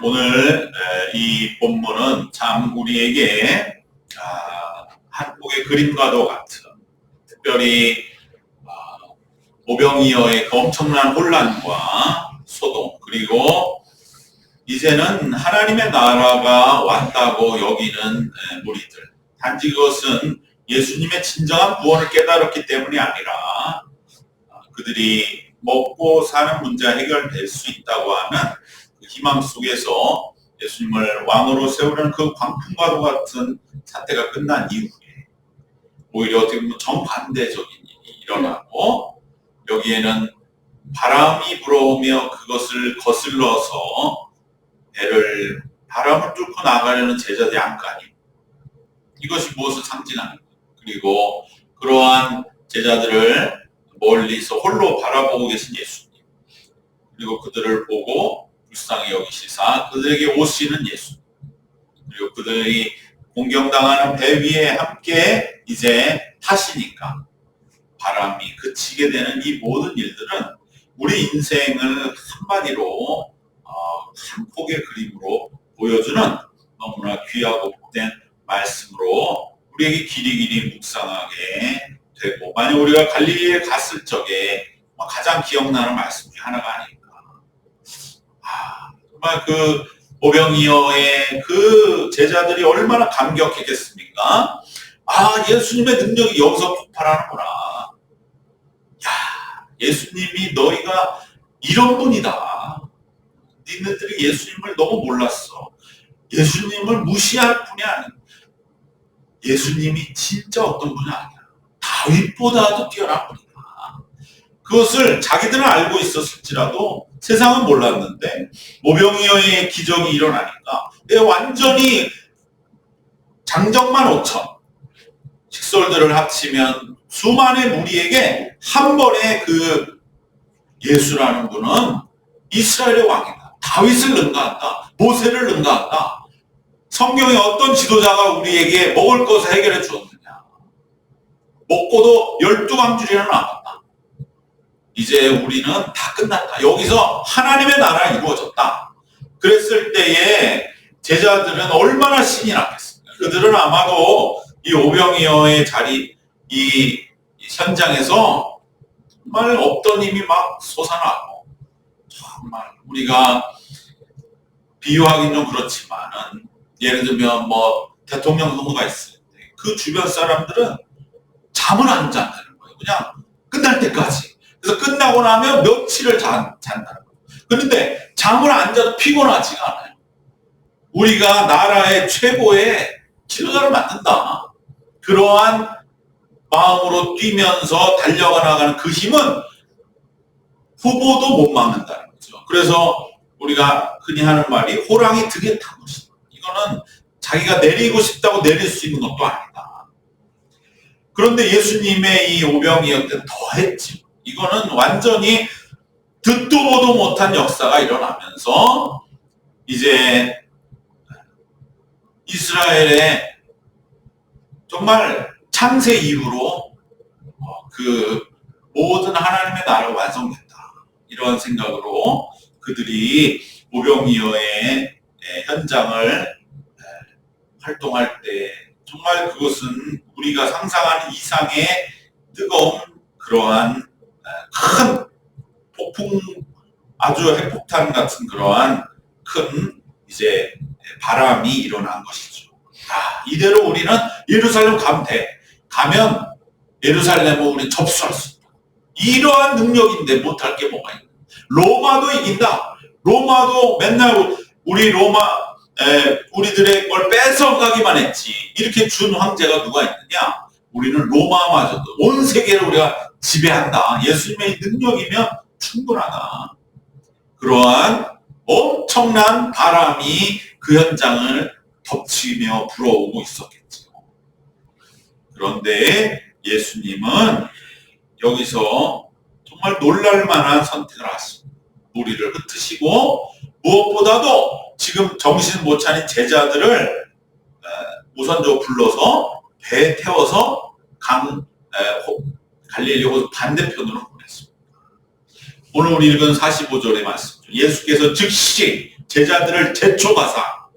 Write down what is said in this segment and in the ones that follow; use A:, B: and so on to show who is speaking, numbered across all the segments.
A: 오늘 이 본문은 참 우리에게 한 폭의 그림과도 같은, 특별히 오병이어의 그 엄청난 혼란과 소동, 그리고 이제는 하나님의 나라가 왔다고 여기는 무리들, 단지 그것은 예수님의 진정한 구원을 깨달았기 때문이 아니라 그들이 먹고 사는 문제가 해결될 수 있다고 하는 그 희망 속에서 예수님을 왕으로 세우려는 그 광풍과도 같은 사태가 끝난 이후에 오히려 어떻게 보면 정반대적인 일이 일어나고, 여기에는 바람이 불어오며 그것을 거슬러서 바람을 뚫고 나가려는 제자들의 안간힘, 이것이 무엇을 상징하는가. 그리고 그러한 제자들을 멀리서 홀로 바라보고 계신 예수님, 그리고 그들을 보고 불쌍히 여기시사 그들에게 오시는 예수님, 그리고 그들이 공경당하는 배 위에 함께 이제 타시니까 바람이 그치게 되는 이 모든 일들은 우리 인생을 한마디로 한 폭의 그림으로 보여주는 너무나 귀하고 복된 말씀으로 우리에게 길이길이 묵상하게 되고, 만약 우리가 갈릴리에 갔을 적에 가장 기억나는 말씀 중에 하나가 아닐까. 정말 그 오병이어의 그 제자들이 얼마나 감격했겠습니까? 예수님의 능력이 여기서 폭발하는구나. 예수님이 너희가 이런 분이다. 니네들이 예수님을 너무 몰랐어. 예수님을 무시할 분이 아니야. 예수님이 진짜 어떤 분이 아니야. 다윗보다도 뛰어난 분이다. 그것을 자기들은 알고 있었을지라도 세상은 몰랐는데 오병이어의 기적이 일어나니까 완전히 장정만 5천 식솔들을 합치면 수만의 무리에게 한 번에 그 예수라는 분은 이스라엘의 왕이다. 다윗을 능가한다. 모세를 능가한다. 성경에 어떤 지도자가 우리에게 먹을 것을 해결해 주었느냐. 먹고도 12광줄이나 남았다. 이제 우리는 다 끝났다. 여기서 하나님의 나라가 이루어졌다. 그랬을 때에 제자들은 얼마나 신이 났겠습니까? 그들은 아마도 이 오병이어의 자리, 이 현장에서 정말 없던 힘이 막 솟아나고, 정말 우리가 비유하기는 좀 그렇지만은, 예를 들면 대통령 선거가 있을 때 그 주변 사람들은 잠을 안 잔다는 거예요. 그냥 끝날 때까지. 그래서 끝나고 나면 며칠을 잔다는 거예요. 그런데 잠을 안 자도 피곤하지가 않아요. 우리가 나라의 최고의 지도자를 만든다. 그러한 마음으로 뛰면서 달려가 나가는 그 힘은 후보도 못 막는다는 거죠. 그래서 우리가 흔히 하는 말이 호랑이 등에 탄 것이다. 이거는 자기가 내리고 싶다고 내릴 수 있는 것도 아니다. 그런데 예수님의 이 오병이어 때는 더했지. 이거는 완전히 듣도 보도 못한 역사가 일어나면서 이제 이스라엘의 정말 창세 이후로 그 모든 하나님의 나라가 완성됐다. 이런 생각으로 그들이 오병이어의 현장을 활동할 때 정말 그것은 우리가 상상하는 이상의 뜨거운 그러한 큰 폭풍, 아주 핵폭탄 같은 그러한 큰 이제 바람이 일어난 것이죠. 이대로 우리는 예루살렘 가면 돼. 가면 예루살렘을 우리 접수할 수 있다. 이러한 능력인데 못할 게 뭐가 있나? 로마도 이긴다. 로마도 맨날 우리들의 걸 뺏어가기만 했지. 이렇게 준 황제가 누가 있느냐? 우리는 로마마저도 온 세계를 우리가 지배한다. 예수님의 능력이면 충분하다. 그러한 엄청난 바람이 그 현장을 덮치며 불어오고 있었겠죠. 그런데 예수님은 여기서 정말 놀랄만한 선택을 하십니다. 무리를 흩으시고 무엇보다도 지금 정신 못 차린 제자들을 우선적으로 불러서 배에 태워서 갈릴리 호수 반대편으로 보냈습니다. 오늘 우리 읽은 45절의 말씀, 예수께서 즉시 제자들을 제초가사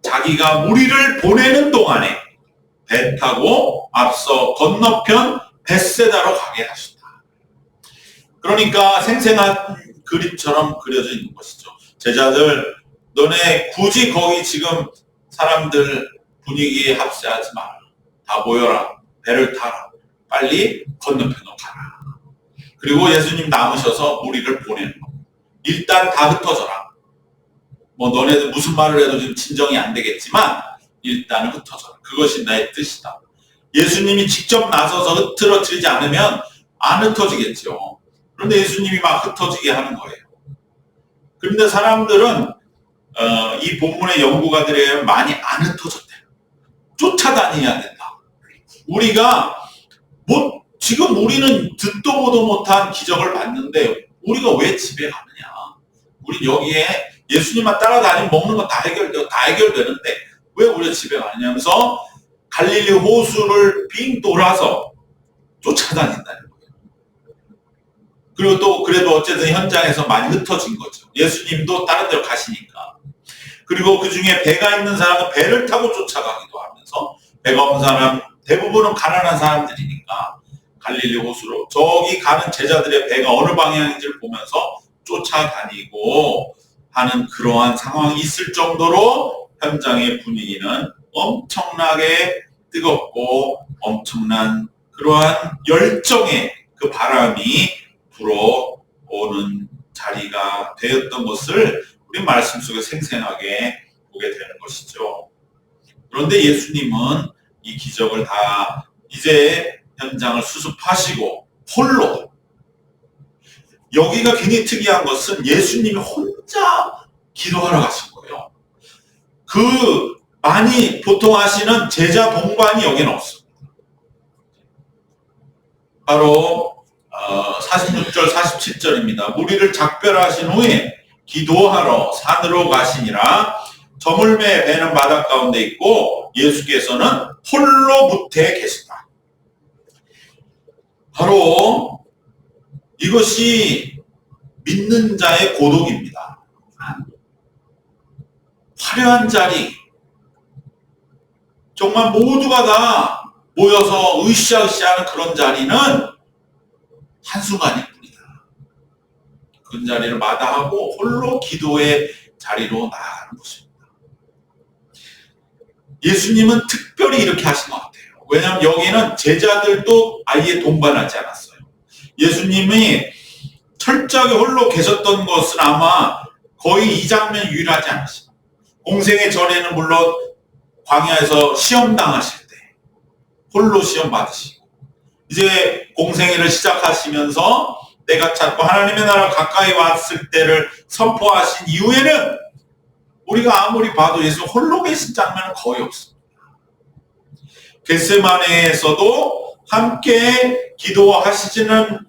A: 자기가 무리를 보내는 동안에 배 타고 앞서 건너편 벳세다로 가게 하셨다. 그러니까 생생한 그림처럼 그려져 있는 것이죠. 제자들, 너네 굳이 거기 지금 사람들 분위기에 합세하지 마라. 다 모여라. 배를 타라. 빨리 건너편으로 가라. 그리고 예수님 남으셔서 무리를 보내는 겁니다. 일단 다 흩어져라. 뭐 너네들 무슨 말을 해도 지금 진정이 안 되겠지만 일단은 흩어져라. 그것이 나의 뜻이다. 예수님이 직접 나서서 흐트러뜨리지 않으면 안 흩어지겠죠. 그런데 예수님이 막 흩어지게 하는 거예요. 그런데 사람들은 이 본문의 연구가들에 의하면 많이 안 흩어졌대요. 쫓아다녀야 된다. 우리가 지금 우리는 듣도 보도 못한 기적을 봤는데 우리가 왜 집에 가느냐. 우리 여기에 예수님만 따라다니면 먹는 건 다 해결되는데 왜 우리가 집에 가느냐 하면서 갈릴리 호수를 빙 돌아서 쫓아다닌다는 거예요. 그리고 또 그래도 어쨌든 현장에서 많이 흩어진 거죠. 예수님도 다른 데로 가시니까. 그리고 그 중에 배가 있는 사람은 배를 타고 쫓아가기도 하면서 배가 없는 사람 대부분은 가난한 사람들이니까 갈릴리 호수로 저기 가는 제자들의 배가 어느 방향인지를 보면서 쫓아다니고 하는 그러한 상황이 있을 정도로 현장의 분위기는 엄청나게 뜨겁고 엄청난 그러한 열정의 그 바람이 불어오는 자리가 되었던 것을 우리 말씀 속에 생생하게 보게 되는 것이죠. 그런데 예수님은 이 기적을 다 이제 현장을 수습하시고 홀로, 여기가 굉장히 특이한 것은 예수님이 혼자 기도하러 가신 거예요. 그 많이 보통 하시는 제자 동반이 여기는 없습니다. 바로 46절 47절입니다. 무리를 작별하신 후에 기도하러 산으로 가시니라. 저물매 배는 바닷 가운데 있고 예수께서는 홀로 무태에 계시다. 바로 이것이 믿는 자의 고독입니다. 화려한 자리, 정말 모두가 다 모여서 으쌰으쌰하는 그런 자리는 한순간일 뿐이다. 그 자리를 마다하고 홀로 기도의 자리로 나아가는 것입니다. 예수님은 특별히 이렇게 하신 것 같아요. 왜냐하면 여기는 제자들도 아예 동반하지 않았어요. 예수님이 철저하게 홀로 계셨던 것은 아마 거의 이 장면이 유일하지 않으십니다. 공생의 전에는 물론 광야에서 시험 당하실 때 홀로 시험 받으시고, 이제 공생애를 시작하시면서 내가 찾고 하나님의 나라 가까이 왔을 때를 선포하신 이후에는 우리가 아무리 봐도 예수 홀로 계신 장면은 거의 없습니다. 겟세마네에서도 함께 기도하시지는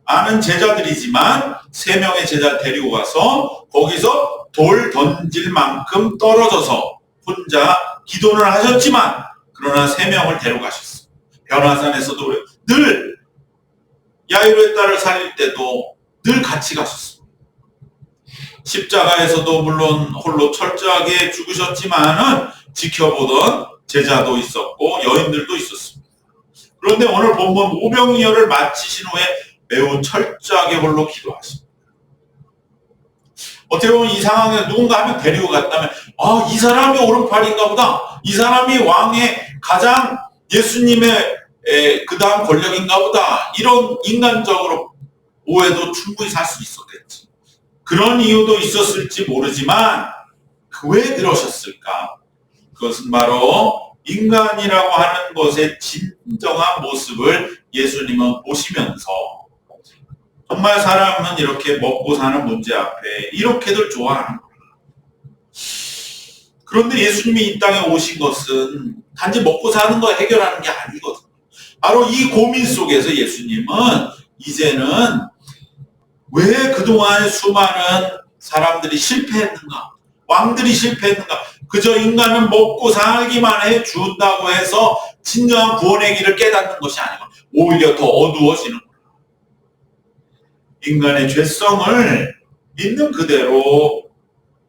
A: 않은 제자들이지만 3명의 제자를 데리고 가서 거기서 돌 던질 만큼 떨어져서 혼자 기도는 하셨지만 그러나 3명을 데려가셨습니다. 변화산에서도 늘 야이로의 딸을 살릴 때도 늘 같이 가셨습니다. 십자가에서도 물론 홀로 철저하게 죽으셨지만은 지켜보던 제자도 있었고 여인들도 있었습니다. 그런데 오늘 본문 오병이어를 마치신 후에 매우 철저하게 홀로 기도하십니다. 어떻게 보면 이 상황에 누군가 하면 데리고 갔다면 이 사람이 오른팔인가 보다, 이 사람이 왕의 가장 예수님의 그 다음 권력인가 보다, 이런 인간적으로 오해도 충분히 살 수 있었겠지. 그런 이유도 있었을지 모르지만 왜 그러셨을까? 그것은 바로 인간이라고 하는 것의 진정한 모습을 예수님은 보시면서 정말 사람은 이렇게 먹고 사는 문제 앞에 이렇게들 좋아하는 거야. 그런데 예수님이 이 땅에 오신 것은 단지 먹고 사는 거 해결하는 게 아니거든요. 바로 이 고민 속에서 예수님은 이제는 왜 그동안 수많은 사람들이 실패했는가, 왕들이 실패했는가, 그저 인간은 먹고 살기만 해준다고 해서 진정한 구원의 길을 깨닫는 것이 아니고 오히려 더 어두워지는 거예요. 인간의 죄성을 있는 그대로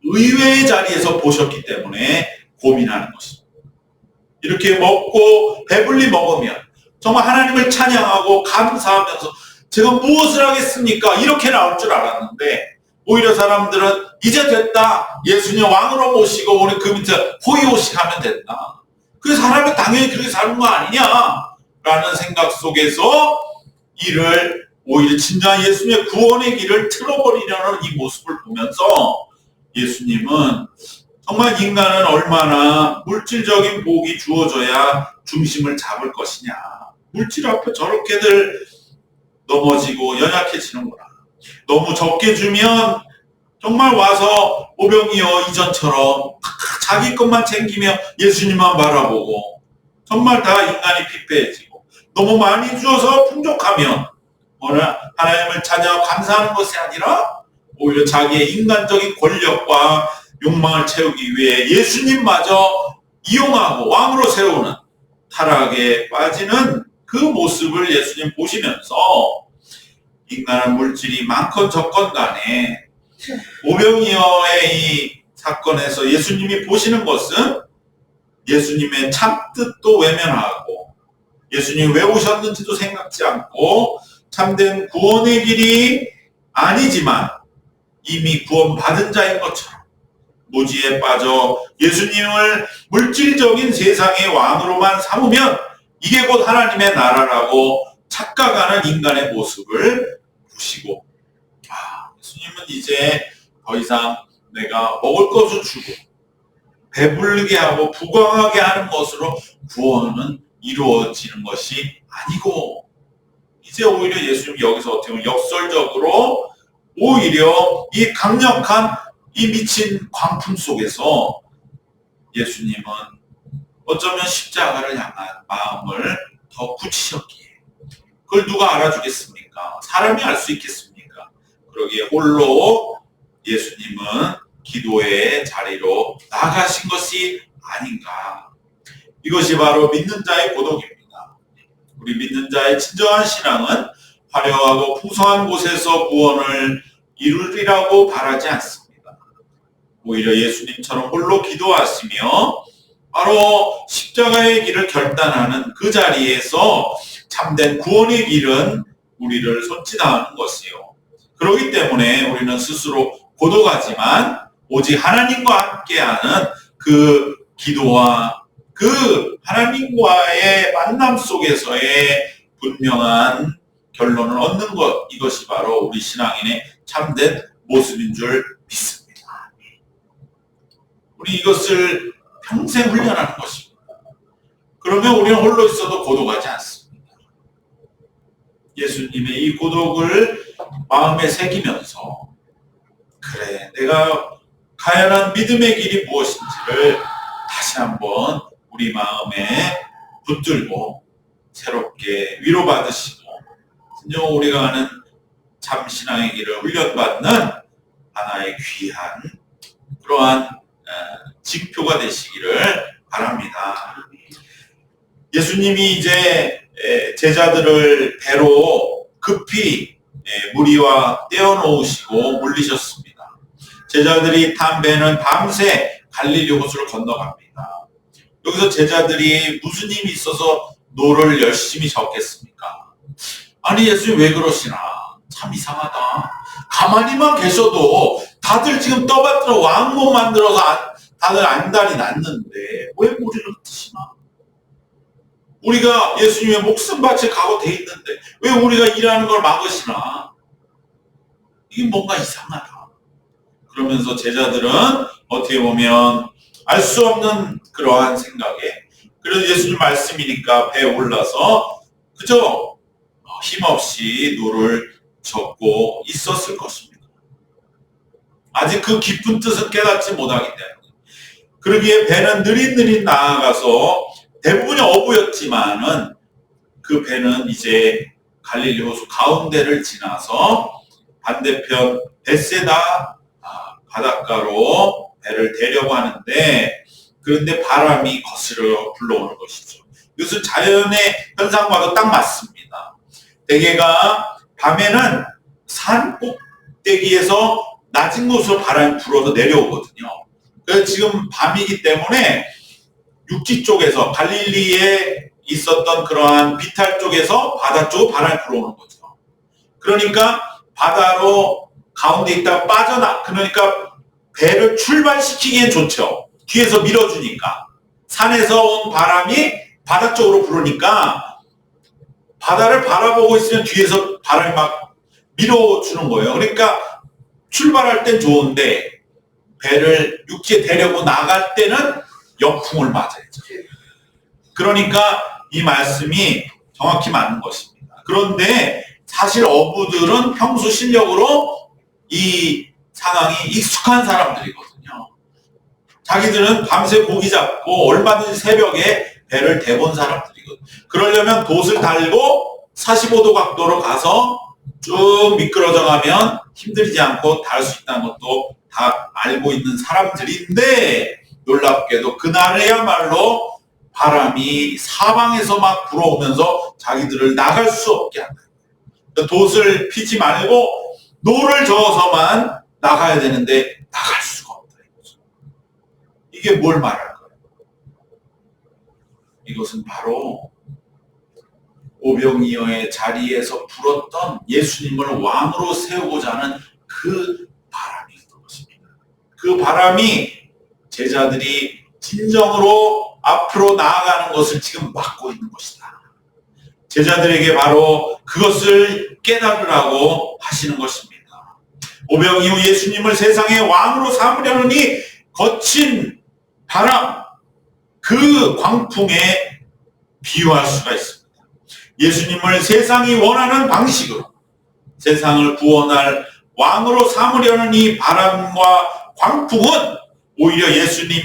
A: 의외의 자리에서 보셨기 때문에 고민하는 것입니다. 이렇게 먹고 배불리 먹으면 정말 하나님을 찬양하고 감사하면서 제가 무엇을 하겠습니까? 이렇게 나올 줄 알았는데 오히려 사람들은 이제 됐다. 예수님 왕으로 모시고 우리 그 밑에 호의호식 하면 된다. 그 사람이 당연히 그렇게 사는 거 아니냐라는 생각 속에서 이를 오히려 진정한 예수님의 구원의 길을 틀어버리려는 이 모습을 보면서 예수님은 정말 인간은 얼마나 물질적인 복이 주어져야 중심을 잡을 것이냐. 물질 앞에 저렇게들 넘어지고 연약해지는구나. 너무 적게 주면 정말 와서 오병이어 이전처럼 자기 것만 챙기며 예수님만 바라보고 정말 다 인간이 피폐해지고 너무 많이 주어서 풍족하면 하나님을 찬양하고 감사하는 것이 아니라 오히려 자기의 인간적인 권력과 욕망을 채우기 위해 예수님마저 이용하고 왕으로 세우는 타락에 빠지는 그 모습을 예수님 보시면서 인간은 물질이 많건 적건 간에 오병이어의 이 사건에서 예수님이 보시는 것은 예수님의 참뜻도 외면하고 예수님이 왜 오셨는지도 생각지 않고 참된 구원의 길이 아니지만 이미 구원받은 자인 것처럼 무지에 빠져 예수님을 물질적인 세상의 왕으로만 삼으면 이게 곧 하나님의 나라라고 착각하는 인간의 모습을 보시고 예수님은 이제 더 이상 내가 먹을 것을 주고 배불리게 하고 부강하게 하는 것으로 구원은 이루어지는 것이 아니고 이제 오히려 예수님이 여기서 어떻게 보면 역설적으로 오히려 이 강력한 이 미친 광풍 속에서 예수님은 어쩌면 십자가를 향한 마음을 더 굳히셨기에 그걸 누가 알아주겠습니까? 사람이 알 수 있겠습니까? 그러기에 홀로 예수님은 기도의 자리로 나가신 것이 아닌가. 이것이 바로 믿는 자의 고독입니다. 우리 믿는 자의 진정한 신앙은 화려하고 풍성한 곳에서 구원을 이루리라고 바라지 않습니다. 오히려 예수님처럼 홀로 기도하시며 바로 십자가의 길을 결단하는 그 자리에서 참된 구원의 길은 우리를 손짓하는 것이요. 그렇기 때문에 우리는 스스로 고독하지만 오직 하나님과 함께하는 그 기도와 그 하나님과의 만남 속에서의 분명한 결론을 얻는 것, 이것이 바로 우리 신앙인의 참된 모습인 줄 믿습니다. 우리 이것을 평생 훈련하는 것입니다. 그러면 우리는 홀로 있어도 고독하지 않습니다. 예수님의 이 고독을 마음에 새기면서 그래, 내가 가야 한 믿음의 길이 무엇인지를 다시 한번 우리 마음에 붙들고 새롭게 위로받으시고 진정 우리가 가는 참신앙의 길을 훈련받는 하나의 귀한 그러한 징표가 되시기를 바랍니다. 예수님이 이제 제자들을 배로 급히 무리와 떼어놓으시고 물리셨습니다. 제자들이 탄 배는 밤새 갈릴리 호수를 건너갑니다. 여기서 제자들이 무슨 힘이 있어서 노를 열심히 젓겠습니까? 아니 예수님 왜 그러시나? 참 이상하다. 가만히만 계셔도 다들 지금 떠받들어 왕국 만들어서 다들 안달이 났는데 왜 우리를 드시나? 우리가 예수님의 목숨 바칠 각오 돼 있는데 왜 우리가 일하는 걸 막으시나? 이게 뭔가 이상하다. 그러면서 제자들은 어떻게 보면 알 수 없는 그러한 생각에 그래도 예수님 말씀이니까 배에 올라서 그저 힘없이 노를 젓고 있었을 것입니다. 아직 그 깊은 뜻은 깨닫지 못하기 때문에. 그러기에 배는 느릿느릿 나아가서 대부분이 어부였지만은 그 배는 이제 갈릴리 호수 가운데를 지나서 반대편 벳세다 바닷가로 배를 대려고 하는데 그런데 바람이 거스르 불러오는 것이죠. 이것은 자연의 현상과도 딱 맞습니다. 대개가 밤에는 산 꼭대기에서 낮은 곳으로 바람이 불어서 내려오거든요. 그래서 지금 밤이기 때문에 육지 쪽에서 갈릴리에 있었던 그러한 비탈 쪽에서 바다 쪽으로 바람이 불어오는 거죠. 그러니까 바다로 가운데 있다가 그러니까 배를 출발시키기엔 좋죠. 뒤에서 밀어주니까. 산에서 온 바람이 바다 쪽으로 불으니까 바다를 바라보고 있으면 뒤에서 바람이 막 밀어주는 거예요. 그러니까 출발할 땐 좋은데 배를 육지에 데려고 나갈 때는 역풍을 맞아야죠. 그러니까 이 말씀이 정확히 맞는 것입니다. 그런데 사실 어부들은 평소 실력으로 이 상황이 익숙한 사람들이거든요. 자기들은 밤새 고기 잡고 얼마든지 새벽에 배를 대본 사람들이거든요. 그러려면 돛을 달고 45도 각도로 가서 쭉 미끄러져 가면 힘들지 않고 닿을 수 있다는 것도 다 알고 있는 사람들인데, 놀랍게도 그날에야말로 바람이 사방에서 막 불어오면서 자기들을 나갈 수 없게 한다. 돛을 피지 말고 노를 저어서만 나가야 되는데 나갈 수가 없다. 이게 뭘 말할까요? 이것은 바로 오병이어의 자리에서 불었던 예수님을 왕으로 세우고자 하는 그 바람이었던 것입니다. 그 바람이 제자들이 진정으로 앞으로 나아가는 것을 지금 막고 있는 것이다. 제자들에게 바로 그것을 깨달으라고 하시는 것입니다. 오병 이후 예수님을 세상의 왕으로 삼으려는 이 거친 바람, 그 광풍에 비유할 수가 있습니다. 예수님을 세상이 원하는 방식으로 세상을 구원할 왕으로 삼으려는 이 바람과 광풍은 오히려 예수님이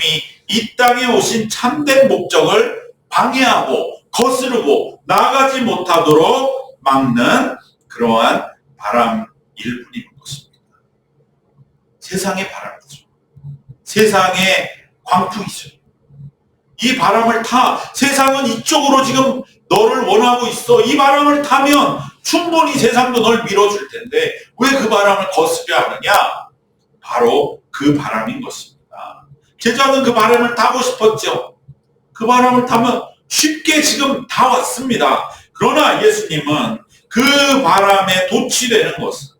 A: 이 땅에 오신 참된 목적을 방해하고 거스르고 나가지 못하도록 막는 그러한 바람일 뿐인 것입니다. 세상의 바람이죠. 세상의 광풍이죠. 이 바람을 세상은 이쪽으로 지금 너를 원하고 있어. 이 바람을 타면 충분히 세상도 널 밀어줄 텐데 왜 그 바람을 거스려 하느냐? 바로 그 바람인 것입니다. 제자는 그 바람을 타고 싶었죠. 그 바람을 타면 쉽게 지금 다 왔습니다. 그러나 예수님은 그 바람에 도취되는 것은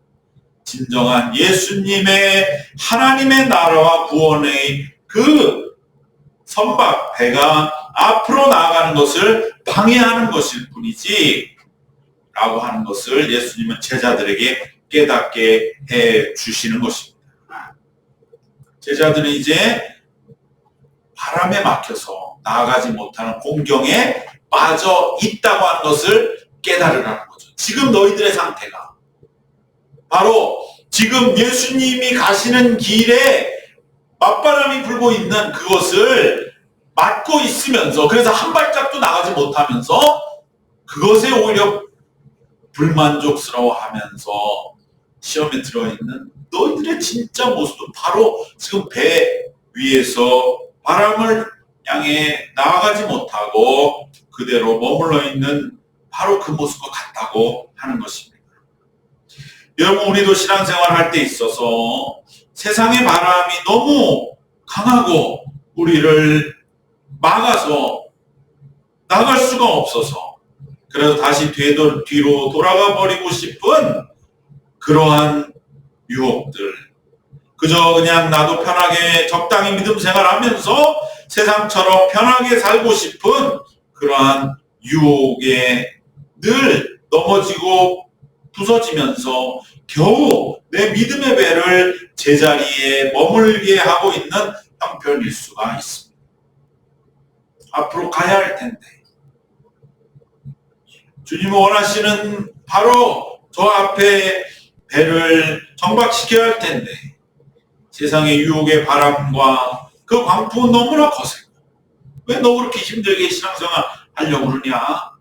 A: 진정한 예수님의 하나님의 나라와 구원의 그 선박, 배가 앞으로 나아가는 것을 방해하는 것일 뿐이지 라고 하는 것을 예수님은 제자들에게 깨닫게 해 주시는 것입니다. 제자들은 이제 바람에 막혀서 나아가지 못하는 공경에 빠져 있다고 하는 것을 깨달으라는 거죠. 지금 너희들의 상태가 바로 지금 예수님이 가시는 길에 맞바람이 불고 있는 그것을 맞고 있으면서, 그래서 한 발짝도 나가지 못하면서 그것에 오히려 불만족스러워하면서 시험에 들어있는 너희들의 진짜 모습은 바로 지금 배 위에서 바람을 향해 나아가지 못하고 그대로 머물러 있는 바로 그 모습과 같다고 하는 것입니다. 여러분, 우리도 신앙생활 할 때 있어서 세상의 바람이 너무 강하고 우리를 막아서 나갈 수가 없어서 그래서 다시 뒤로 돌아가 버리고 싶은 그러한 유혹들, 그저 그냥 나도 편하게 적당히 믿음 생활하면서 세상처럼 편하게 살고 싶은 그러한 유혹에 늘 넘어지고 부서지면서 겨우 내 믿음의 배를 제자리에 머물게 하고 있는 형편일 수가 있습니다. 앞으로 가야 할 텐데 주님이 원하시는 바로 저 앞에 배를 정박시켜야 할 텐데 세상의 유혹의 바람과 그 광풍은 너무나 거세고 왜 너 그렇게 힘들게 신앙생활 하려고 그러냐?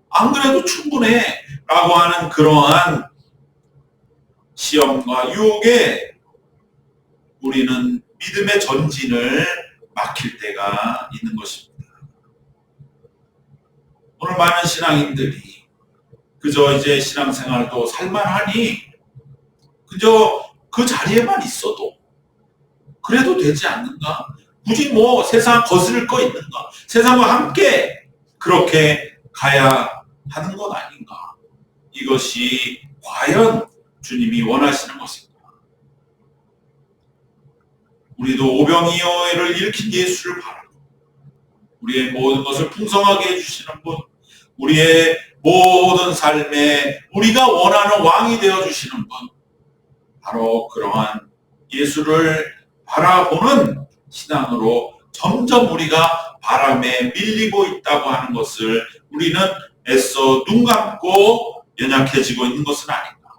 A: 안 그래도 충분해 라고 하는 그러한 시험과 유혹에 우리는 믿음의 전진을 막힐 때가 있는 것입니다. 오늘 많은 신앙인들이 그저 이제 신앙생활도 살만하니 그저 그 자리에만 있어도 그래도 되지 않는가? 굳이 뭐 세상 거스를 거 있는가? 세상과 함께 그렇게 가야 하는 것 아닌가? 이것이 과연 주님이 원하시는 것인가? 우리도 오병이어를 일으킨 예수를 바라고 우리의 모든 것을 풍성하게 해주시는 분, 우리의 모든 삶에 우리가 원하는 왕이 되어주시는 분, 바로 그러한 예수를 바라보는 신앙으로 점점 우리가 바람에 밀리고 있다고 하는 것을 우리는 애써 눈 감고 연약해지고 있는 것은 아닌가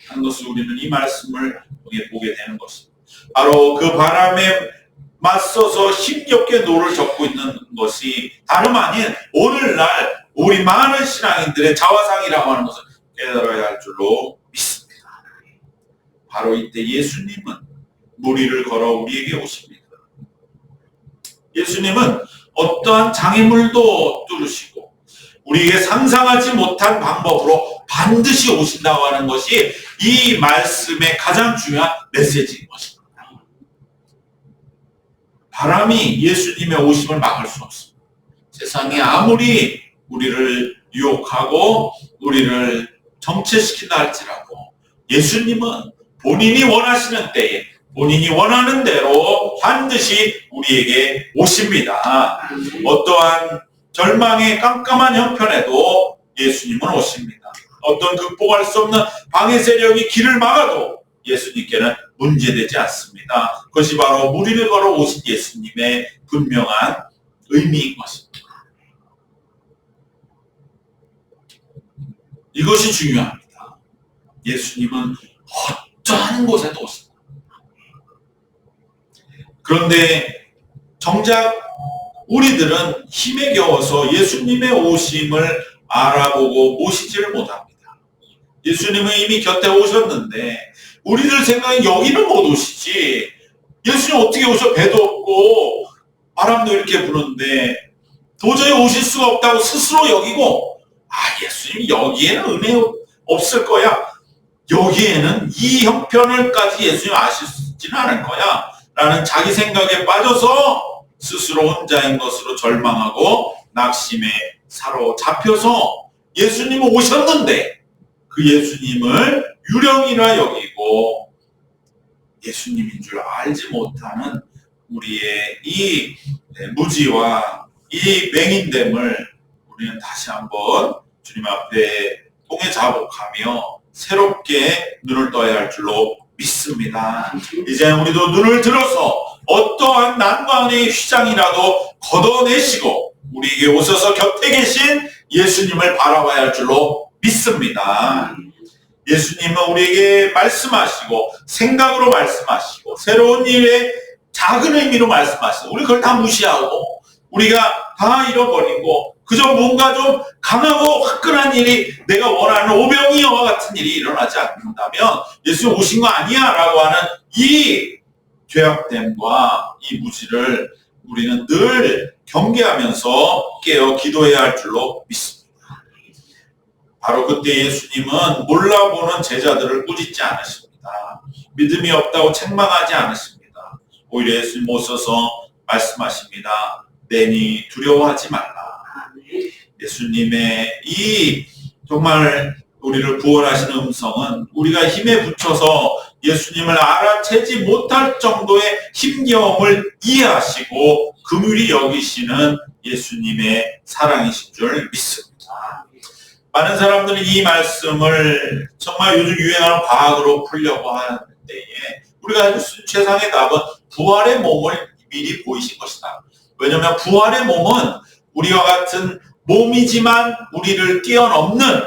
A: 하는 것을 우리는 이 말씀을 통해 보게 되는 것입니다. 바로 그 바람에 맞서서 힘겹게 노를 젓고 있는 것이 다름 아닌 오늘날 우리 많은 신앙인들의 자화상이라고 하는 것을 깨달아야 할 줄로 믿습니다. 바로 이때 예수님은 무리를 걸어 우리에게 오십니다. 예수님은 어떠한 장애물도 뚫으시고 우리에게 상상하지 못한 방법으로 반드시 오신다고 하는 것이 이 말씀의 가장 중요한 메시지인 것입니다. 바람이 예수님의 오심을 막을 수 없습니다. 세상이 아무리 우리를 유혹하고 우리를 정체시킨다 할지라도 예수님은 본인이 원하시는 때에 본인이 원하는 대로 반드시 우리에게 오십니다. 어떠한 절망의 깜깜한 형편에도 예수님은 오십니다. 어떤 극복할 수 없는 방해 세력이 길을 막아도 예수님께는 문제되지 않습니다. 그것이 바로 무리를 걸어 오신 예수님의 분명한 의미인 것입니다. 이것이 중요합니다. 예수님은 어떠한 곳에도 오십니다. 그런데 정작 우리들은 힘에 겨워서 예수님의 오심을 알아보고 모시지를 못합니다. 예수님은 이미 곁에 오셨는데 우리들 생각엔 여기는 못 오시지. 예수님 어떻게 오셔? 배도 없고 바람도 이렇게 부는데 도저히 오실 수가 없다고 스스로 여기고 예수님이 여기에는 은혜 없을 거야. 여기에는 이 형편을까지 예수님 아시지는 않을 거야. 라는 자기 생각에 빠져서 스스로 혼자인 것으로 절망하고 낙심에 사로잡혀서 예수님은 오셨는데 그 예수님을 유령이라 여기고 예수님인 줄 알지 못하는 우리의 이 무지와 이 맹인됨을 우리는 다시 한번 주님 앞에 통해 자복하며 새롭게 눈을 떠야 할 줄로 믿습니다. 이제 우리도 눈을 들어서 어떠한 난관의 휘장이라도 걷어내시고 우리에게 오셔서 곁에 계신 예수님을 바라봐야 할 줄로 믿습니다. 예수님은 우리에게 말씀하시고 생각으로 말씀하시고 새로운 일에 작은 의미로 말씀하시고 우리 그걸 다 무시하고 우리가 다 잃어버리고 그저 뭔가 좀 강하고 화끈한 일이 내가 원하는 오병이어와 같은 일이 일어나지 않는다면 예수님 오신 거 아니야 라고 하는 이 죄악됨과 이 무지를 우리는 늘 경계하면서 깨어 기도해야 할 줄로 믿습니다. 바로 그때 예수님은 몰라보는 제자들을 꾸짖지 않으십니다. 믿음이 없다고 책망하지 않으십니다. 오히려 예수님 오셔서 말씀하십니다. 내니 두려워하지 말라. 예수님의 이 정말 우리를 구원하시는 음성은 우리가 힘에 붙여서 예수님을 알아채지 못할 정도의 힘겨움을 이해하시고 긍휼히 여기시는 예수님의 사랑이신 줄 믿습니다. 많은 사람들은 이 말씀을 정말 요즘 유행하는 과학으로 풀려고 하는 때에 우리가 할 수 있는 최상의 답은 부활의 몸을 미리 보이신 것이다. 왜냐하면 부활의 몸은 우리와 같은 몸이지만 우리를 뛰어넘는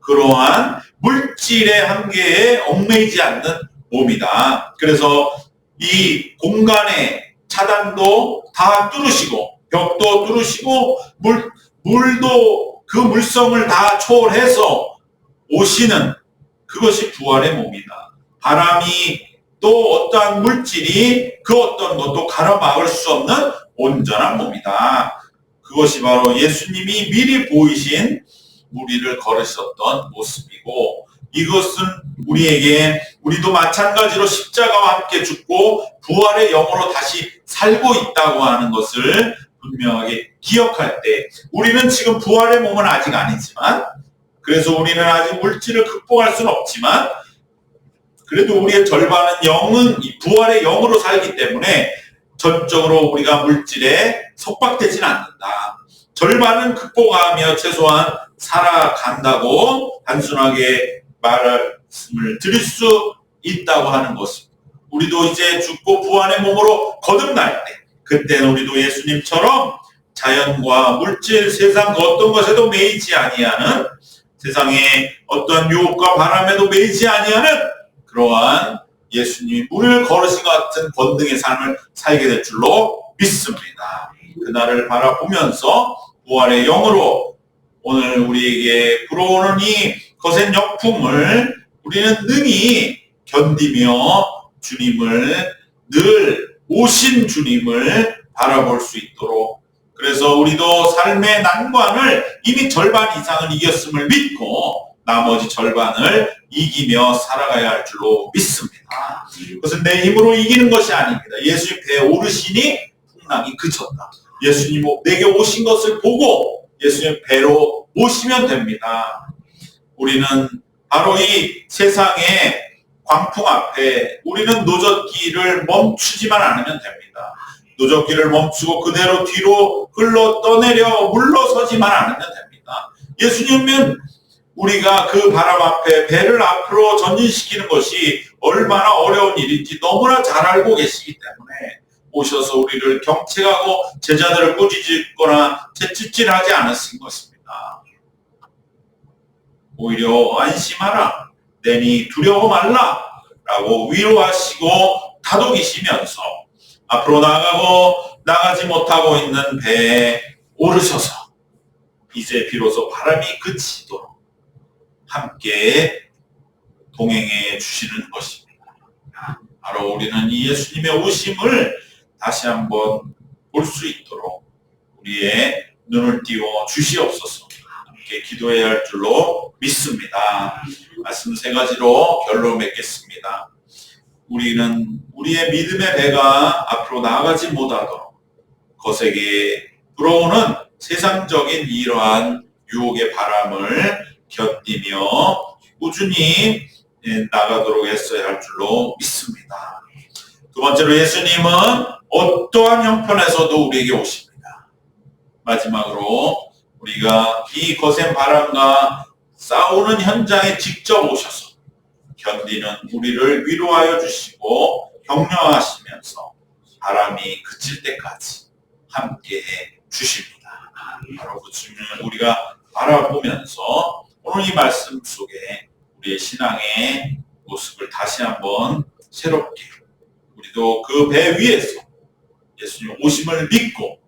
A: 그러한 물질의 한계에 얽매이지 않는 몸이다. 그래서 이 공간의 차단도 다 뚫으시고 벽도 뚫으시고 물도 그 물성을 다 초월해서 오시는 그것이 부활의 몸이다. 바람이 또 어떠한 물질이 그 어떤 것도 가로막을 수 없는 온전한 몸이다. 그것이 바로 예수님이 미리 보이신 무리를 걸으셨던 모습이고 이것은 우리도 마찬가지로 십자가와 함께 죽고 부활의 영으로 다시 살고 있다고 하는 것을 분명하게 기억할 때, 우리는 지금 부활의 몸은 아직 아니지만, 그래서 우리는 아직 물질을 극복할 수는 없지만, 그래도 우리의 절반은 영은 이 부활의 영으로 살기 때문에 전적으로 우리가 물질에 속박되지는 않는다. 절반은 극복하며 최소한 살아간다고 단순하게 말씀을 드릴 수 있다고 하는 것입니다. 우리도 이제 죽고 부활의 몸으로 거듭날 때, 그때는 우리도 예수님처럼 자연과 물질, 세상 그 어떤 것에도 매이지 아니하는, 세상의 어떤 유혹과 바람에도 매이지 아니하는 그러한 예수님이 우리를 걸으신 것 같은 권능의 삶을 살게 될 줄로 믿습니다. 그날을 바라보면서 부활의 영으로 오늘 우리에게 불어오는 이 거센 역풍을 우리는 능히 견디며 주님을, 늘 오신 주님을 바라볼 수 있도록, 그래서 우리도 삶의 난관을 이미 절반 이상은 이겼음을 믿고 나머지 절반을 이기며 살아가야 할 줄로 믿습니다. 그것은 내 힘으로 이기는 것이 아닙니다. 예수님 배에 오르시니 풍랑이 그쳤다. 예수님 내게 오신 것을 보고 예수님 배로 모시면 됩니다. 우리는 바로 이 세상의 광풍 앞에 우리는 노젓기를 멈추지만 않으면 됩니다. 노젓기를 멈추고 그대로 뒤로 흘러 떠내려 물러서지만 않으면 됩니다. 예수님은 우리가 그 바람 앞에 배를 앞으로 전진시키는 것이 얼마나 어려운 일인지 너무나 잘 알고 계시기 때문에 오셔서 우리를 경책하고 제자들을 꾸짖거나 채찍질하지 않으신 것입니다. 오히려 안심하라, 내니 두려워 말라 라고 위로하시고 다독이시면서 앞으로 나가지 못하고 있는 배에 오르셔서 이제 비로소 바람이 그치도록 함께 동행해 주시는 것입니다. 바로 우리는 이 예수님의 오심을 다시 한번 볼 수 있도록 우리의 눈을 띄워 주시옵소서. 함께 기도해야 할 줄로 믿습니다. 말씀 세 가지로 결론 맺겠습니다. 우리는 우리의 믿음의 배가 앞으로 나아가지 못하도록 거세게 불어오는 세상적인 이러한 유혹의 바람을 견디며 꾸준히 나가도록 했어야 할 줄로 믿습니다. 두 번째로 예수님은 어떠한 형편에서도 우리에게 오십니다. 마지막으로 우리가 이 거센 바람과 싸우는 현장에 직접 오셔서 견디는 우리를 위로하여 주시고 격려하시면서 바람이 그칠 때까지 함께 해 주십니다. 바로 그 주님을 우리가 바라보면서 오늘 이 말씀 속에 우리의 신앙의 모습을 다시 한번 새롭게, 우리도 그 배 위에서 예수님 오심을 믿고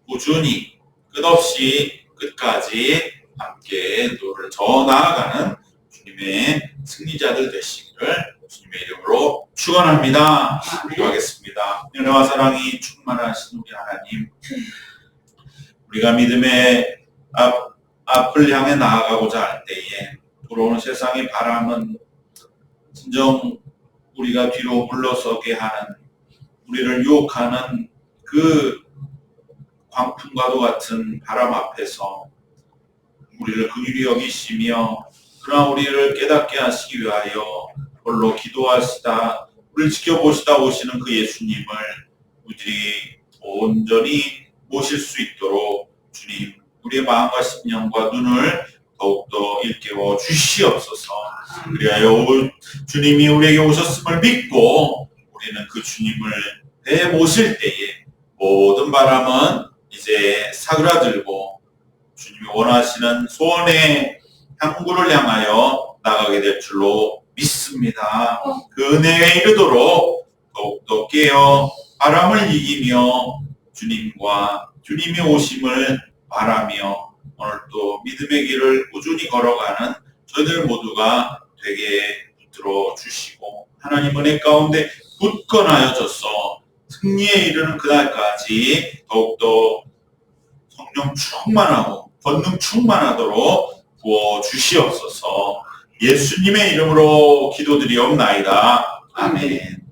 A: 꾸준히 끝없이 끝까지 함께 노를 저 나아가는 주님의 승리자들 되시기를 주님의 이름으로 축원합니다. 기도하겠습니다. 은혜와 사랑이 충만하신 우리 하나님, 우리가 믿음의 앞을 향해 나아가고자 할 때에 불어오는 세상의 바람은 진정 우리가 뒤로 물러서게 하는, 우리를 유혹하는 그 광풍과도 같은 바람 앞에서 우리를 긍휼히 여기시며 그러나 우리를 깨닫게 하시기 위하여 홀로 기도하시다 우리를 지켜보시다 오시는 그 예수님을 우리들이 온전히 모실 수 있도록 주님, 우리의 마음과 심령과 눈을 더욱더 일깨워 주시옵소서. 그리하여 주님이 우리에게 오셨음을 믿고 우리는 그 주님을 배에 모실 때에 모든 바람은 이제 사그라들고 주님이 원하시는 소원의 항구를 향하여 나가게 될 줄로 믿습니다. 그 은혜에 이르도록 더욱더 깨어 바람을 이기며 주님과 주님이 오심을 바라며 오늘 또 믿음의 길을 꾸준히 걸어가는 저희들 모두가 되게 붙들어 주시고 하나님 은혜 가운데 굳건하여져서 승리에 이르는 그날까지 더욱더 성령 충만하고 권능 충만하도록 부어 주시옵소서. 예수님의 이름으로 기도드리옵나이다. 아멘.